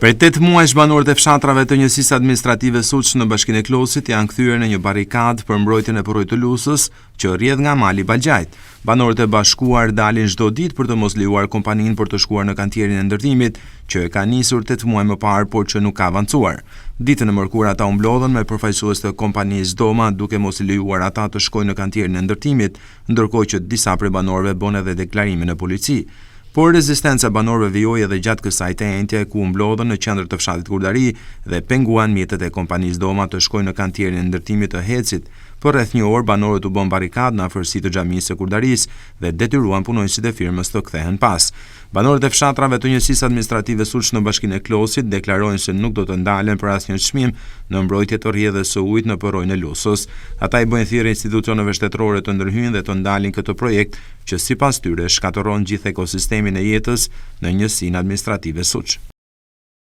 Për 8 muajsh banorët e fshatrave të njësisë administrative Suç në Bashkinë e Klosit janë kthyer në një barikadë për mbrojtjen e porrojtë të Lusës që rrjedh nga mali Balgjajt. Banorët e bashkuar dalin çdo ditë për të mos lejuar kompaninë për të shkuar në kantierin e ndërtimit që ka nisur 8 muaj më parë por që nuk ka avancuar. Ditën e mërkurë ata u mblodhen me përfaqësues të kompanisë Doma duke mos i lejuar ata të shkojnë në kantierin e ndërtimit, ndërkohë që disa prej banorëve bën edhe deklarimin në polici. Por rezistenca e banorëve vijoi edhe gjatë kësaj tentje ku u mblodhen në qendër të fshatit Kurdari dhe penguan mjetet e kompanisë Doma të shkojnë në kantierin e ndërtimit të Hecit. Për rreth një orë banorët u bën barikadë në afërsi të xhamisë së Kurdarisë dhe detyruan punonjësit e firmës të kthehen pas. Banorët e fshatrave të njësisë administrative Suç në Bashkinë e Klosit deklarojnë se nuk do të ndalen për asnjë çmim në mbrojtje të rrjedhës së ujit në porrojën e Lusës. Ata i bëjnë thirrje institucioneve shtetërore të ndërhyjnë dhe të ndalin këtë projekt që sipas tyre shkatërron gjithë ekosistemin e jetës në njësinë administrative Suç.